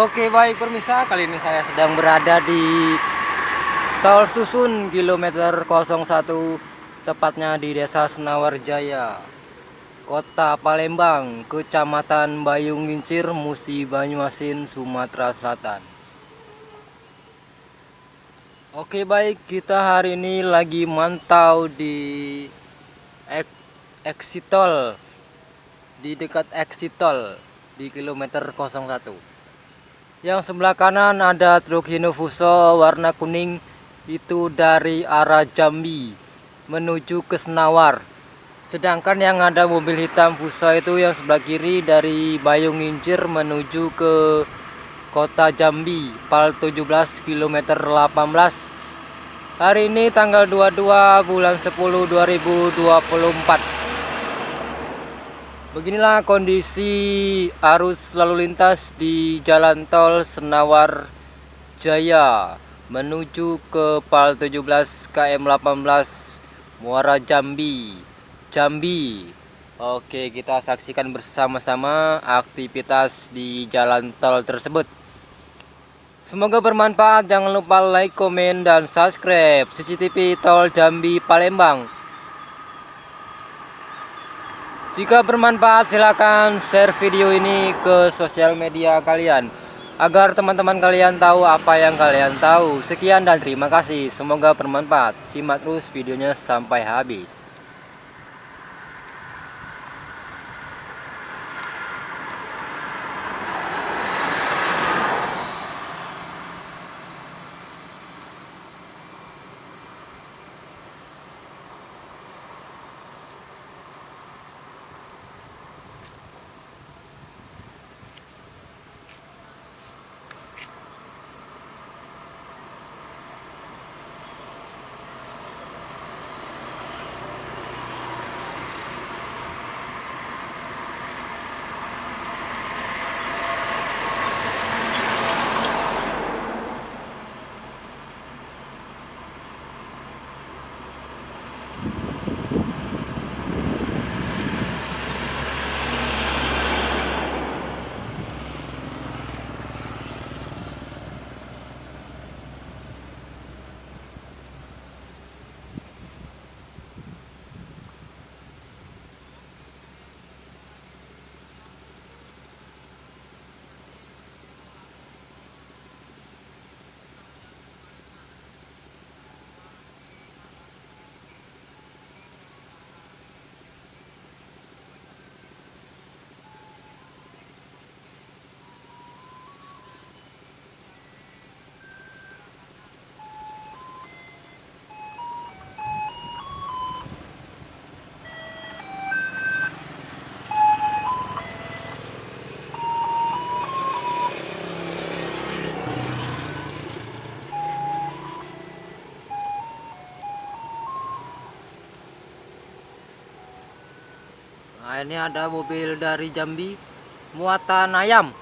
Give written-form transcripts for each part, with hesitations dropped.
Oke baik permisa, kali ini saya sedang berada di Tol Susun kilometer 01, tepatnya di Desa Senawar Jaya, Kota Palembang, Kecamatan Bayung Ngincir, Musi Banyuasin, Sumatera Selatan. Oke baik, kita hari ini lagi mantau di exit tol, di dekat exit tol di kilometer 01. Yang sebelah kanan ada truk Hinofuso warna kuning, itu dari arah Jambi menuju ke Senawar. Sedangkan yang ada mobil hitam Fuso itu yang sebelah kiri dari Bayung Ngincir menuju ke Kota Jambi, Pal 17 kilometer 18. Hari ini tanggal 22 bulan 10 2024. Beginilah kondisi arus lalu lintas di Jalan Tol Senawar Jaya menuju ke Pal 17 KM 18 Muara Jambi. Oke, kita saksikan bersama-sama aktivitas di jalan tol tersebut. Semoga bermanfaat. Jangan lupa like, komen, dan subscribe CCTV Tol Jambi Palembang. Jika bermanfaat, silakan share video ini ke sosial media kalian agar teman-teman kalian tahu apa yang kalian tahu. Sekian dan terima kasih. Semoga bermanfaat. Simak terus videonya sampai habis. Nah, ini ada mobil dari Jambi muatan ayam.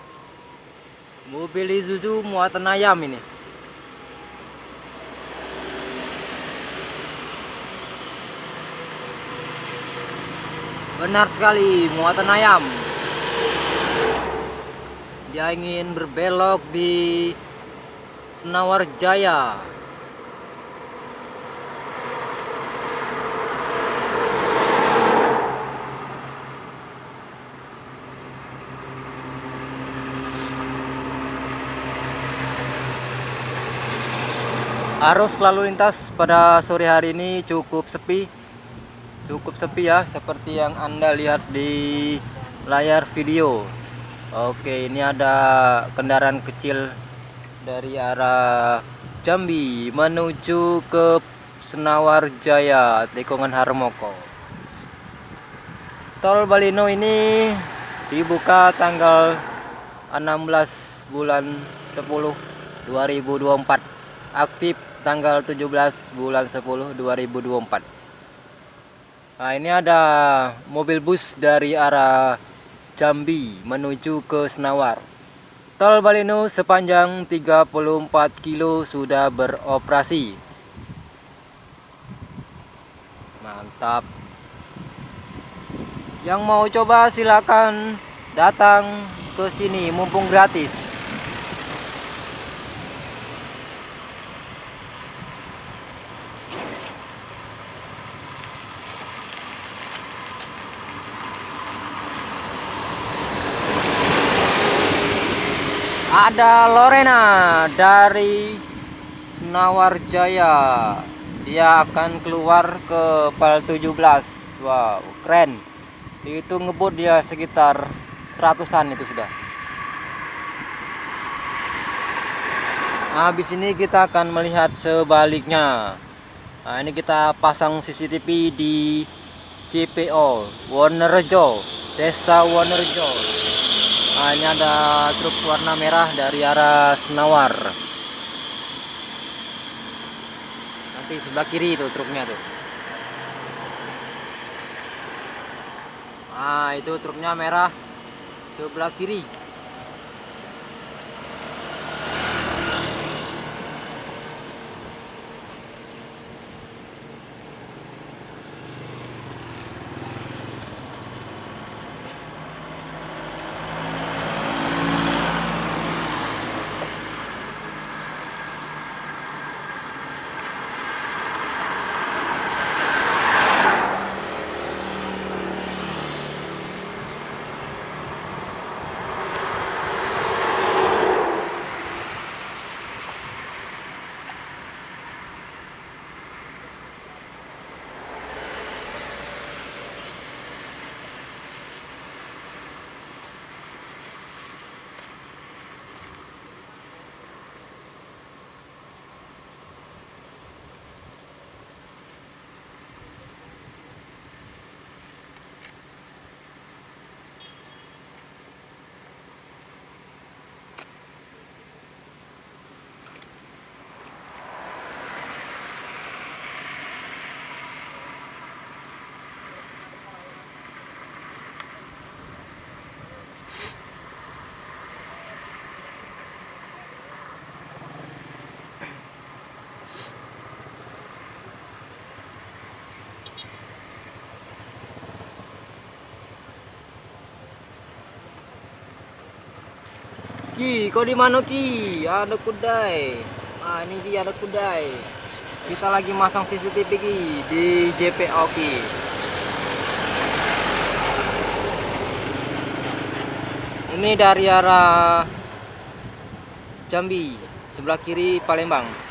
Mobil Isuzu muatan ayam ini. Benar sekali, muatan ayam. Dia ingin berbelok di Senawar Jaya. Arus lalu lintas pada sore hari ini cukup sepi ya, seperti yang Anda lihat di layar video. Oke, ini ada kendaraan kecil dari arah Jambi menuju ke Senawar Jaya, tikungan Harmoko. Tol Balino ini dibuka tanggal 16 bulan 10 2024, aktif tanggal 17 bulan 10 2024. Nah, ini ada mobil bus dari arah Jambi menuju ke Senawar. Tol Balino sepanjang 34 kilo sudah beroperasi. Mantap. Yang mau coba silakan datang ke sini, mumpung gratis. Ada Lorena dari Senawar Jaya. Dia akan keluar ke PAL 17. Wow, keren. Itu ngebut dia sekitar 100-an itu sudah. Habis ini kita akan melihat sebaliknya. Nah, ini kita pasang CCTV di JPO Wonorejo, Desa Wonorejo. Nah, ini ada truk warna merah dari arah Senawar. Nanti sebelah kiri itu truknya tuh. Nah, itu truknya merah sebelah kiri. Ki, kau di mana Ki? Ada kudai. Ah, ini Ki ada kudai. Kita lagi masang CCTV Ki di JPO Ki. Ini dari arah Jambi, sebelah kiri Palembang.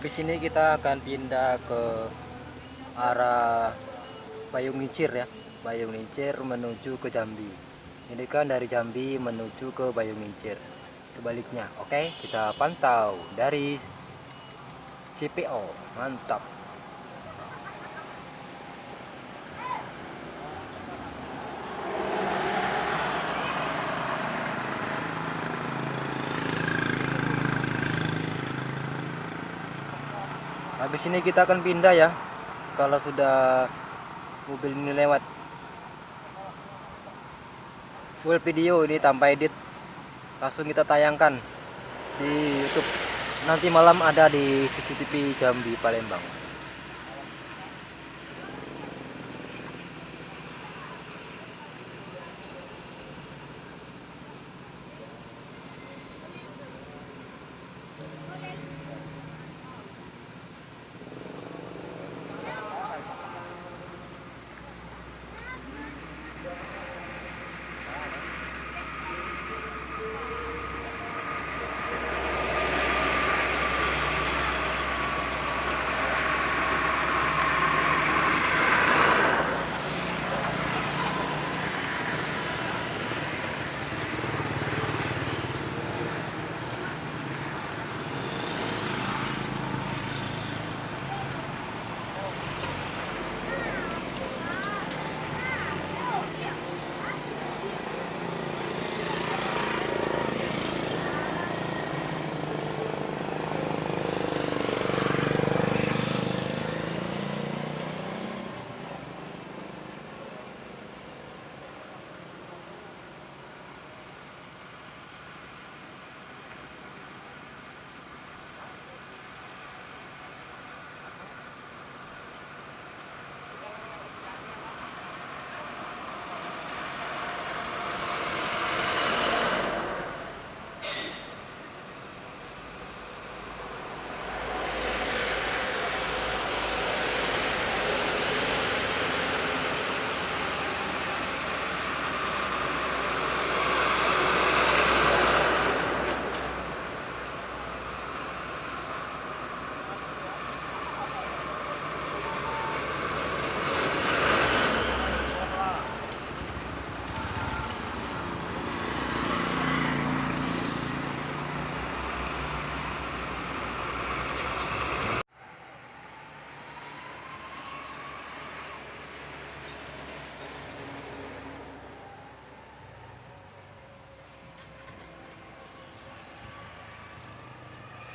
Habis ini kita akan pindah ke arah Bayung Ngincir ya. Bayung Ngincir menuju ke Jambi. Ini kan dari Jambi menuju ke Bayung Ngincir. Sebaliknya, oke, kita pantau dari CPO. Mantap. Habis ini kita akan pindah ya. Kalau sudah mobil ini lewat. Full video ini tanpa edit. Langsung kita tayangkan di YouTube. Nanti malam ada di CCTV Jambi Palembang.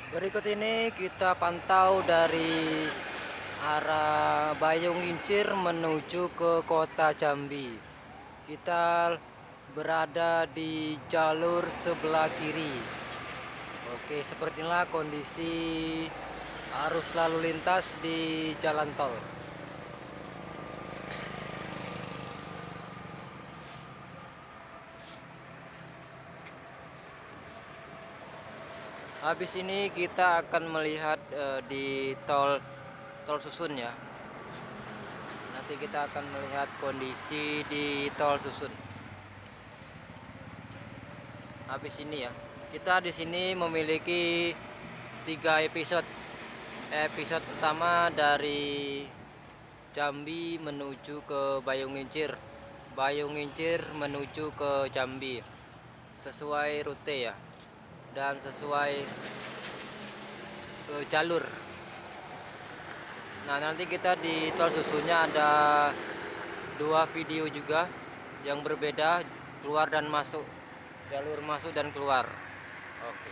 Berikut ini kita pantau dari arah Bayung Ngincir menuju ke kota Jambi. Kita berada di jalur sebelah kiri. Oke, seperti inilah kondisi arus lalu lintas di jalan tol. Habis ini kita akan melihat di tol Susun ya. Nanti kita akan melihat kondisi di tol Susun. Habis ini ya. Kita di sini memiliki 3 episode. Episode pertama dari Jambi menuju ke Bayung Ngincir. Bayung Ngincir menuju ke Jambi. Sesuai rute ya. Dan sesuai jalur. Nah, nanti kita di tol Susunnya ada 2 video juga yang berbeda, keluar dan masuk, jalur masuk dan keluar. Oke.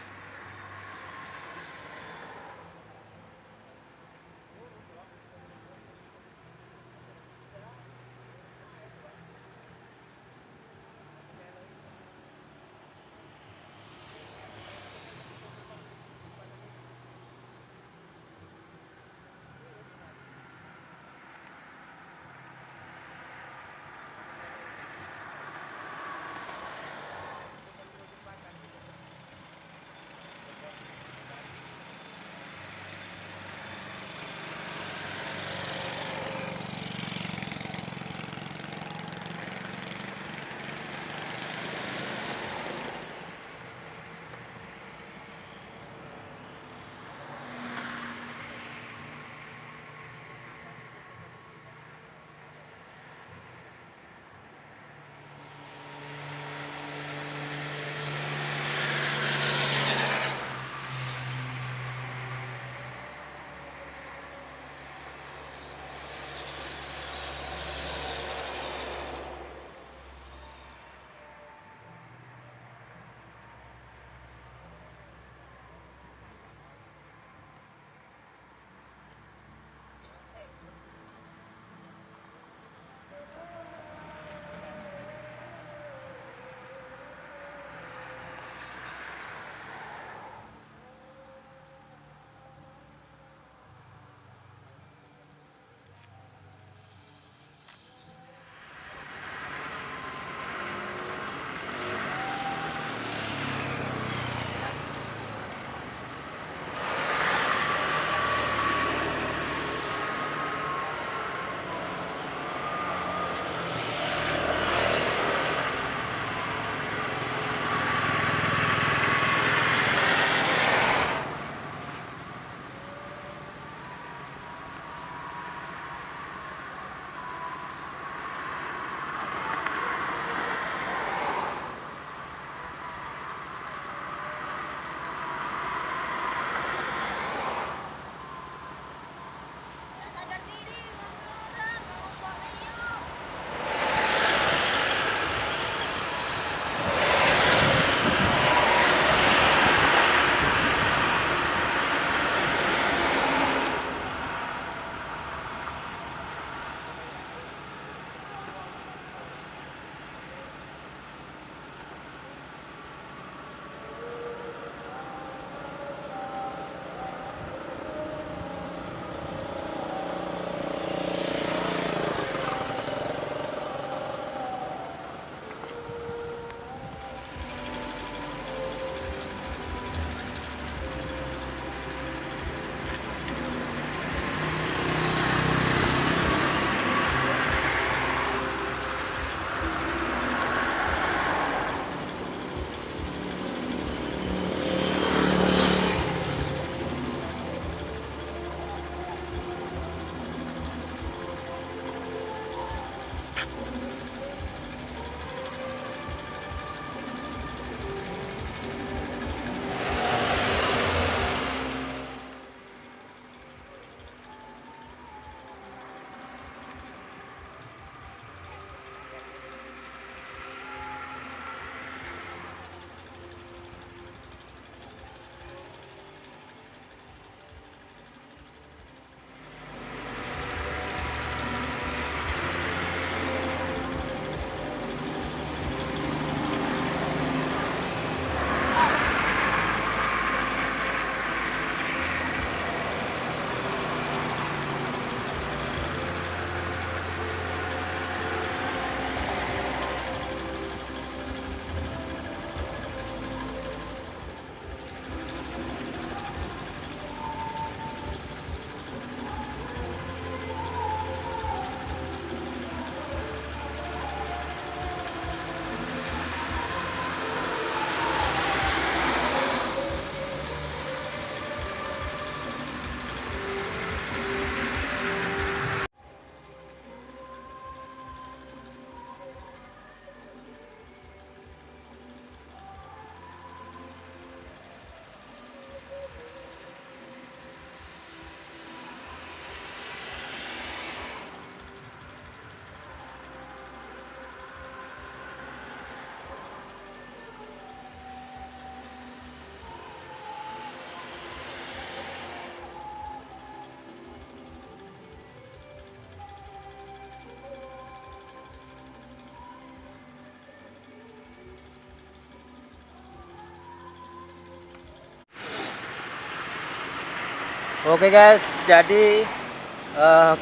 Oke guys, jadi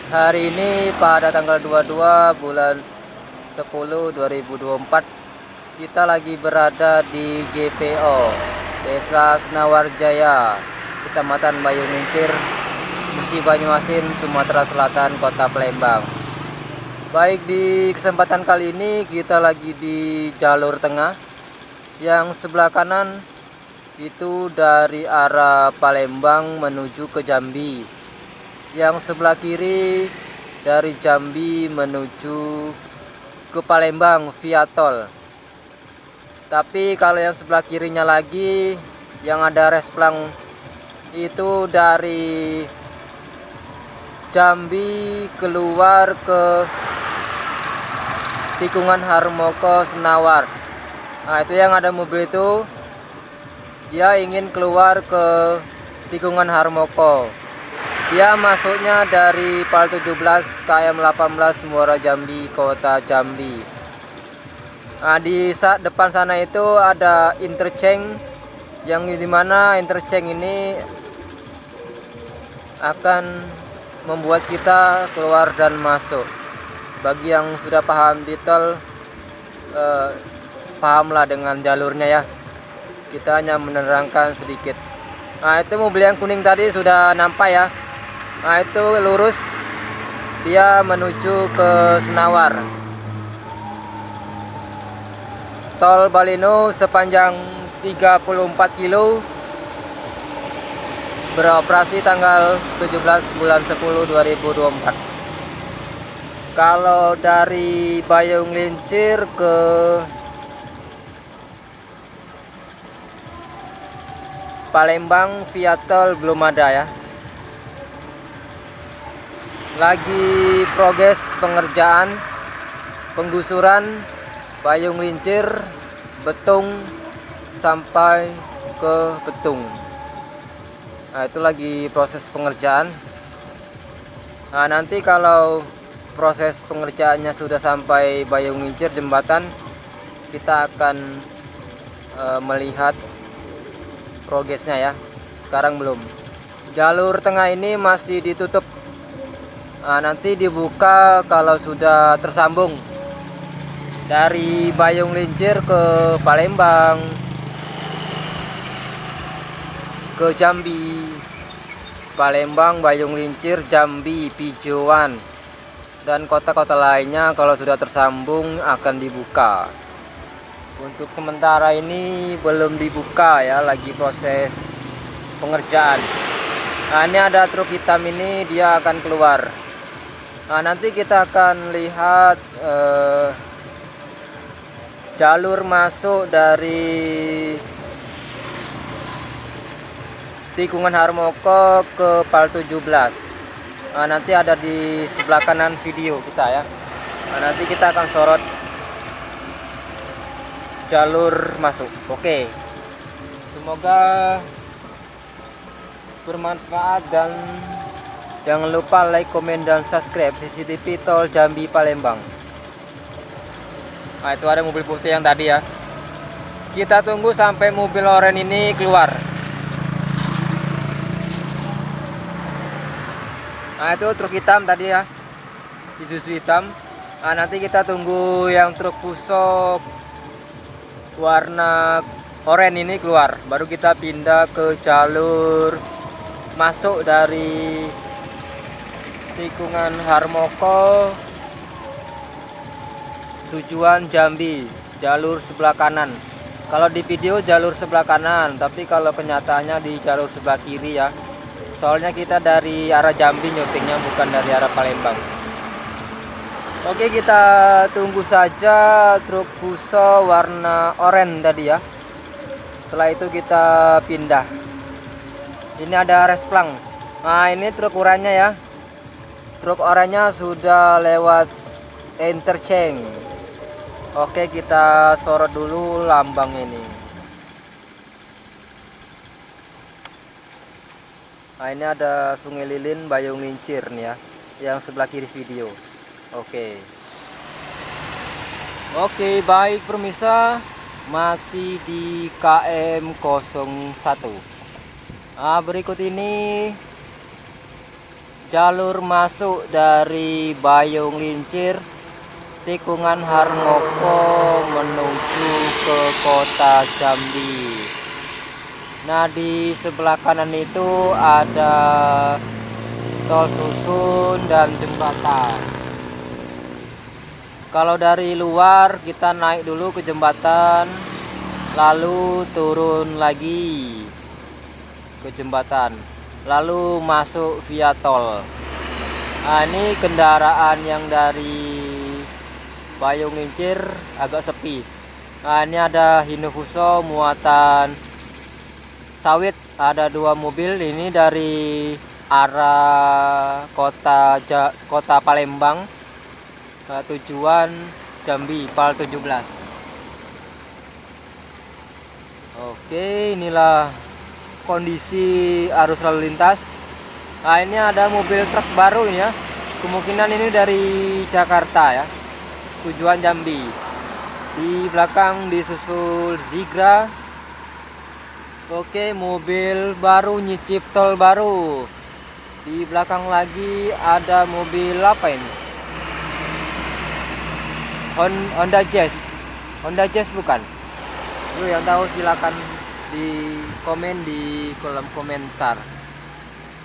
hari ini pada tanggal 22 bulan 10 2024 kita lagi berada di GPO Desa Senawarjaya, Kecamatan Bayung Lincir, Musi Banyuasin, Sumatera Selatan, Kota Palembang. Baik, di kesempatan kali ini kita lagi di jalur tengah. Yang sebelah kanan itu dari arah Palembang menuju ke Jambi. Yang sebelah kiri dari Jambi menuju ke Palembang via tol. Tapi kalau yang sebelah kirinya lagi yang ada resplang itu dari Jambi keluar ke tikungan Harmoko Senawar. Nah, itu yang ada mobil itu dia ingin keluar ke tikungan Harmoko. Dia masuknya dari Pal 17 KM 18 Muara Jambi, Kota Jambi. Nah, di depan sana itu ada interchange, yang dimana interchange ini akan membuat kita keluar dan masuk. Bagi yang sudah paham di tol, pahamlah dengan jalurnya ya. Kita hanya menerangkan sedikit. Nah, itu mobil yang kuning tadi sudah nampak ya. Nah, itu lurus dia menuju ke Senawar. Tol Balino sepanjang 34 kilo beroperasi tanggal 17 bulan 10 2024. Kalau dari Bayung Lincir ke Palembang via tol belum ada ya. Lagi progres pengerjaan penggusuran Bayung Lincir Betung sampai ke Betung. Nah, itu lagi proses pengerjaan. Nah, nanti kalau proses pengerjaannya sudah sampai Bayung Lincir jembatan, kita akan melihat progresnya ya. Sekarang belum. Jalur tengah ini masih ditutup. Nah, nanti dibuka kalau sudah tersambung dari Bayung Lincir ke Palembang, ke Jambi, Palembang, Bayung Lincir, Jambi, Pijoan, dan kota-kota lainnya kalau sudah tersambung akan dibuka. Untuk sementara ini belum dibuka ya, lagi proses pengerjaan. Nah, ini ada truk hitam ini, dia akan keluar. Nah, nanti kita akan lihat jalur masuk dari tikungan Harmoko ke Pal 17. Nah, nanti ada di sebelah kanan video kita ya. Nah, nanti kita akan sorot jalur masuk. Oke, semoga bermanfaat dan jangan lupa like, komen, dan subscribe CCTV Tol Jambi Palembang. Nah, itu ada mobil putih yang tadi ya. Kita tunggu sampai mobil oranye ini keluar. Nah, itu truk hitam tadi ya, Isuzu hitam. Nah, nanti kita tunggu yang truk Fuso warna oranye ini keluar, baru kita pindah ke jalur masuk dari tikungan Harmoko tujuan Jambi, jalur sebelah kanan. Kalau di video jalur sebelah kanan, tapi kalau kenyataannya di jalur sebelah kiri ya. Soalnya kita dari arah Jambi nyutingnya, bukan dari arah Palembang. Oke, kita tunggu saja truk Fuso warna oranye tadi ya. Setelah itu kita pindah. Ini ada resplang. Nah, ini truk oranye ya. Truk oranye sudah lewat interchange. Oke, kita sorot dulu lambang ini. Nah, ini ada Sungai Lilin Bayung Lincir nih ya, yang sebelah kiri video. Oke, baik pemirsa, masih di KM 01. Nah, berikut ini jalur masuk dari Bayung Lincir, tikungan Harmoko menuju ke kota Jambi. Nah, di sebelah kanan itu ada tol susun dan jembatan. Kalau dari luar kita naik dulu ke jembatan, lalu turun lagi ke jembatan, lalu masuk via tol. Nah, ini kendaraan yang dari Bayung Lincir agak sepi. Nah, ini ada Hinofuso muatan sawit, ada 2 mobil. Ini dari arah kota Palembang, tujuan Jambi Pal 17. Oke, inilah kondisi arus lalu lintas. Nah, ini ada mobil truk baru ini ya. Kemungkinan ini dari Jakarta ya, tujuan Jambi. Di belakang disusul Zigra. Oke, mobil baru nyicip tol baru. Di belakang lagi ada mobil apa ini? Honda Jazz. Honda Jazz bukan? Lu yang tahu silakan di komen di kolom komentar.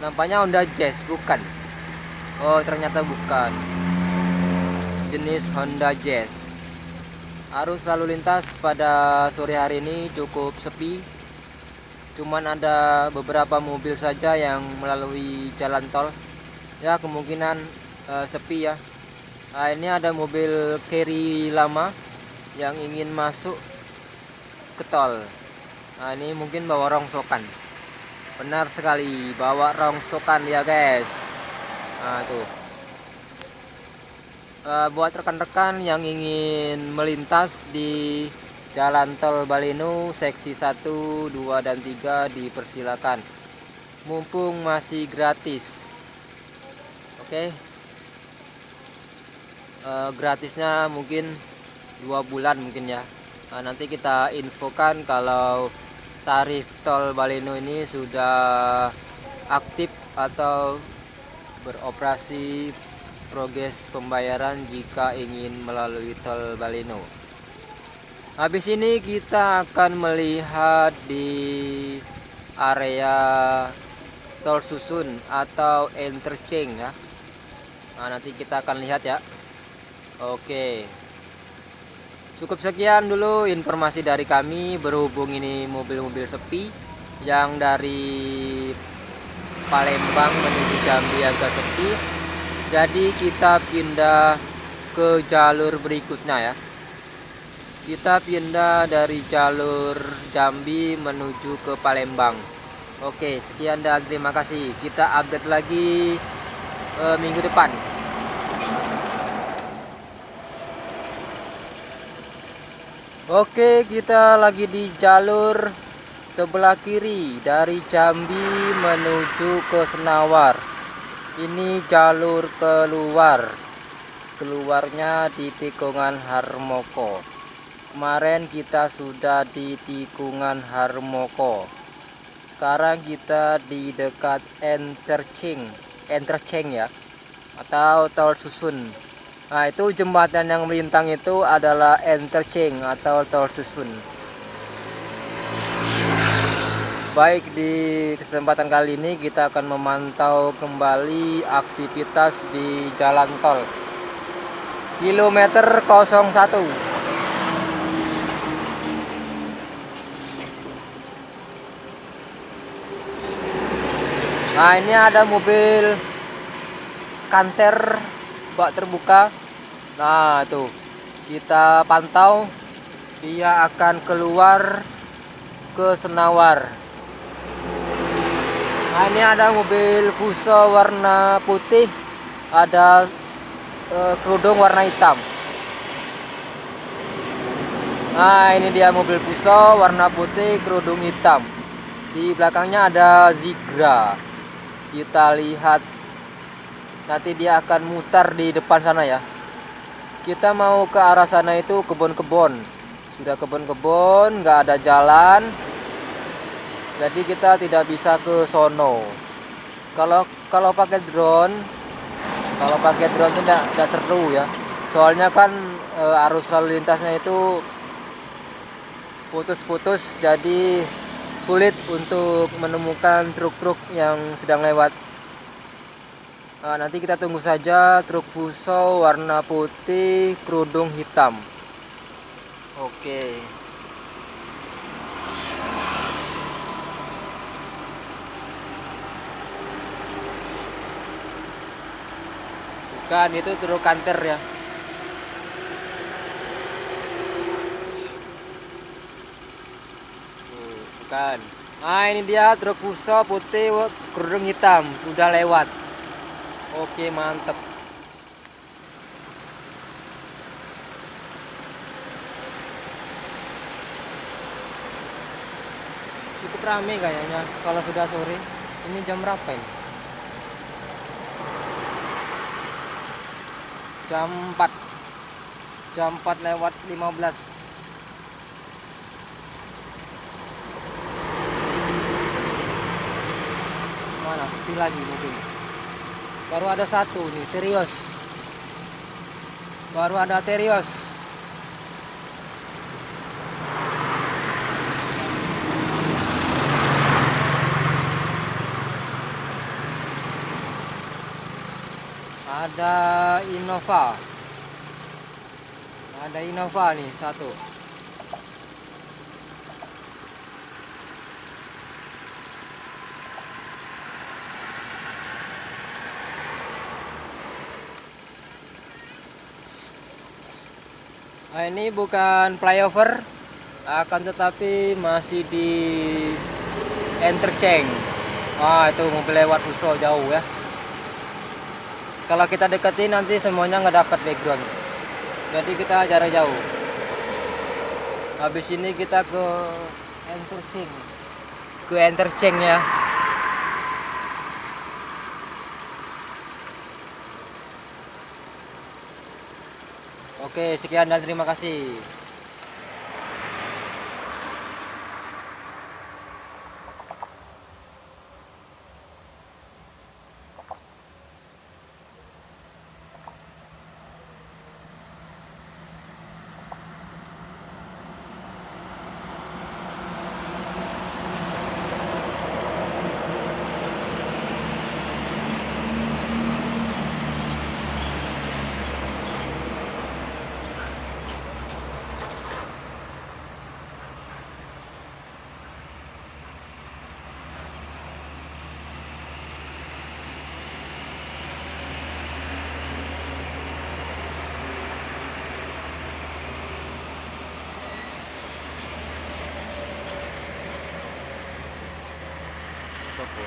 Nampaknya Honda Jazz bukan? Oh, ternyata bukan. Jenis Honda Jazz. Arus lalu lintas pada sore hari ini cukup sepi. Cuman ada beberapa mobil saja yang melalui jalan tol. Ya, kemungkinan sepi ya. Nah, ini ada mobil carry lama yang ingin masuk ke tol. Nah, ini mungkin bawa rongsokan. Benar sekali, bawa rongsokan ya guys. Nah, tuh. Buat rekan-rekan yang ingin melintas di Jalan Tol Baleno seksi 1, 2, dan 3 dipersilakan. Mumpung masih gratis. Oke. Gratisnya mungkin 2 bulan mungkin ya. Nah, nanti kita infokan kalau tarif tol Baleno ini sudah aktif atau beroperasi, progres pembayaran jika ingin melalui tol Baleno. Habis ini kita akan melihat di area tol susun atau interchange ya. Nah, nanti kita akan lihat ya. Oke. Cukup sekian dulu informasi dari kami, berhubung ini mobil-mobil sepi yang dari Palembang menuju Jambi agak sepi. Jadi kita pindah ke jalur berikutnya ya. Kita pindah dari jalur Jambi menuju ke Palembang. Oke, sekian dan terima kasih. Kita update lagi minggu depan. Oke, kita lagi di jalur sebelah kiri dari Jambi menuju ke Senawar. Ini jalur keluar. Keluarnya di tikungan Harmoko. Kemarin kita sudah di tikungan Harmoko. Sekarang kita di dekat interchange ya, atau tol susun. Nah, itu jembatan yang melintang itu adalah interchange atau tol susun. Baik, di kesempatan kali ini kita akan memantau kembali aktivitas di jalan tol kilometer 01. Nah, ini ada mobil kanter bak terbuka. Nah, tuh kita pantau, dia akan keluar ke Senawar. Nah, ini ada mobil Fuso warna putih, ada kerudung warna hitam. Nah, ini dia mobil Fuso warna putih kerudung hitam. Di belakangnya ada Zigra. Kita lihat nanti dia akan mutar di depan sana ya. Kita mau ke arah sana itu kebun-kebun. Sudah kebun-kebun, nggak ada jalan. Jadi kita tidak bisa ke sono. Kalau kalau pakai drone, itu enggak seru ya. Soalnya kan arus lalu lintasnya itu putus-putus, jadi sulit untuk menemukan truk-truk yang sedang lewat. Nanti kita tunggu saja truk Fuso warna putih kerudung hitam. Oke. Bukan, itu truk kanter ya. Bukan. Nah, ini dia truk Fuso putih kerudung hitam sudah lewat. Oke, mantep. Cukup rame kayaknya kalau sudah sore. Ini jam berapa ini? Jam 4. Jam 4 lewat 15. Mana sepi lagi mungkin. Baru ada satu nih, Terios. Baru ada Terios. Ada Innova. Ada Innova nih satu. Nah, ini bukan flyover, akan tetapi masih di interchange. Itu mobil lewat Fuso jauh ya. Kalau kita deketin nanti semuanya nggak dapat background. Jadi kita jarak jauh. Habis ini kita ke interchange. Ke interchange ya. Oke, sekian dan terima kasih. Toko.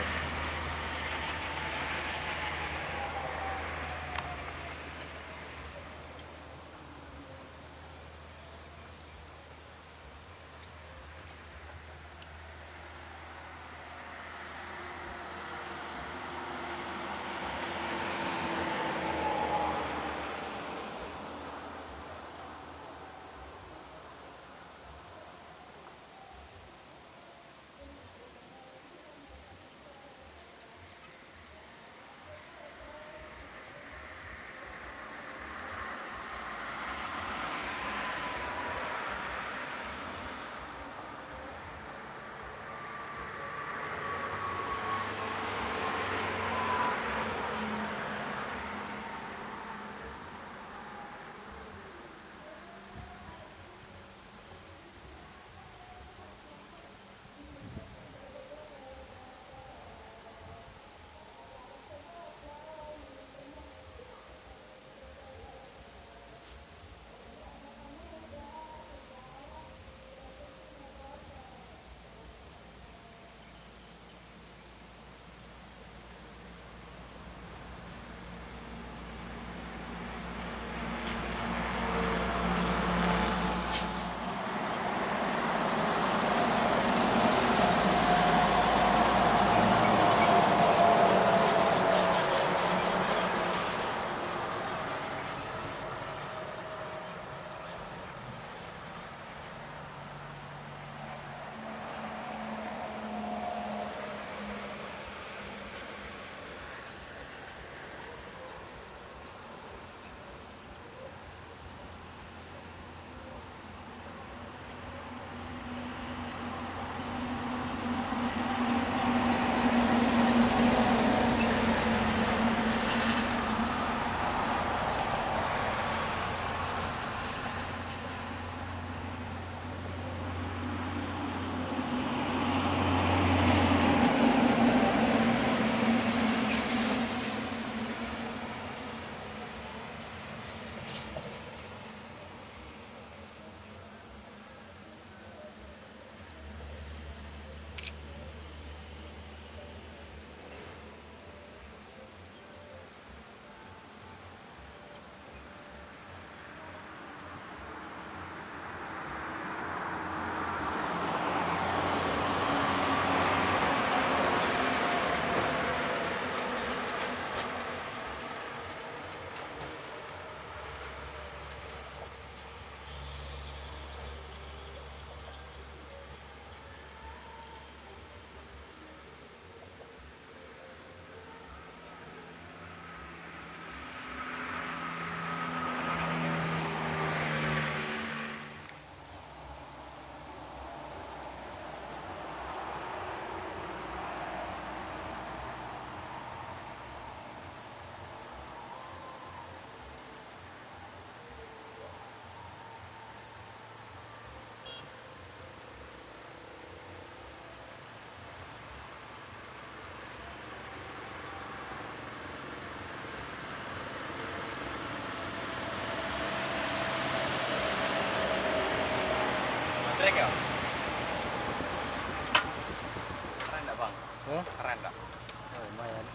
Jelek ya? Keren enggak, Bang? Hah? Keren enggak? Oh, lumayan.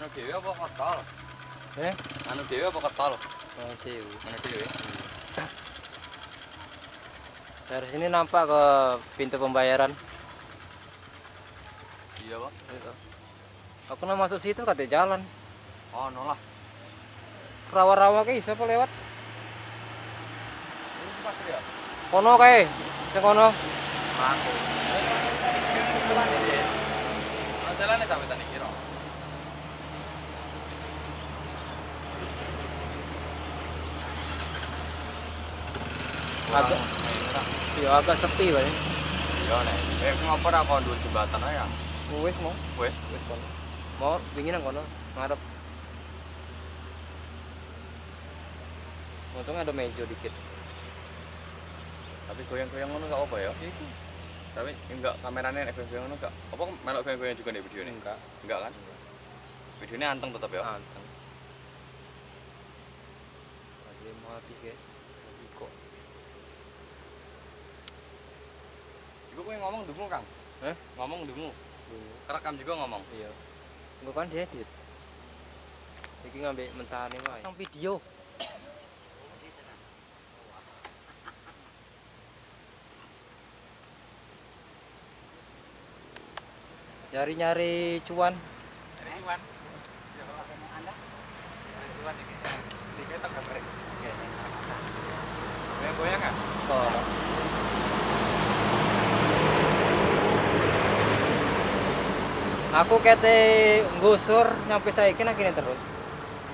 Anu dhewe apa kotol? Eh, Anu dhewe apa kotol? oh, dewe. Anu dhewe. Dari sini nampak ke pintu pembayaran. Iya, Bang. Gitu. Aku nak masuk situ katanya jalan. Oh, nolah. Rawa-rawa kayak siapa lewat? Ini pasir ya? Kono kayak, sing kono. Aku. Jalan iki. Jalannya sampai tadi kira. Agak, iya agak sepi banget. Iya nek. Ngopo ra kon dhuwur jembatan ae ya? Wes mau, Wes. wes kono. Mau dingin nang kono, ngarep. Untungnya ada meja dikit. Tapi goyang-goyang ngono enggak apa ya? Iku. Tapi enggak kameranya nek goyang-goyang ngono enggak. Apa melok goyang-goyang juga nih video ini? Enggak. Enggak kan? Videonya anteng tetap ya? Anteng. Lagi mau habis guys. Lagi kok. Iku kowe ngomong dungu, Kang. Ngomong dungu. Kerekam juga ngomong. Iya. Enggak kan diedit. Iki ngambil mentahane wae. Pasang video. Nyari-nyari cuan. Ini cuan. Ya kalau Anda. Ini cuan iki. Iki tak gambar. Oke. Goyang-goyang kan? Kok. Aku kete nggusur nyampe saiki nang kene terus.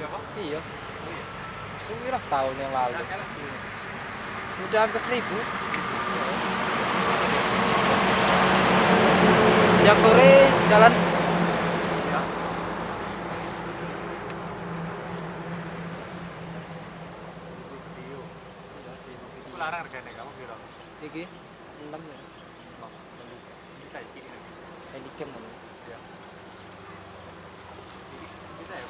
Iya, Pak. Iya. Suwi lah setahun yang lalu. Sudah hampir 1000. Jam sore jalan. Ya. Video. Iku larang regane kamu piro? Iki 6 ya. Kita isi ini. Handycam kan. Ya. Kita ya.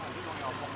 Nanti mau ngomong.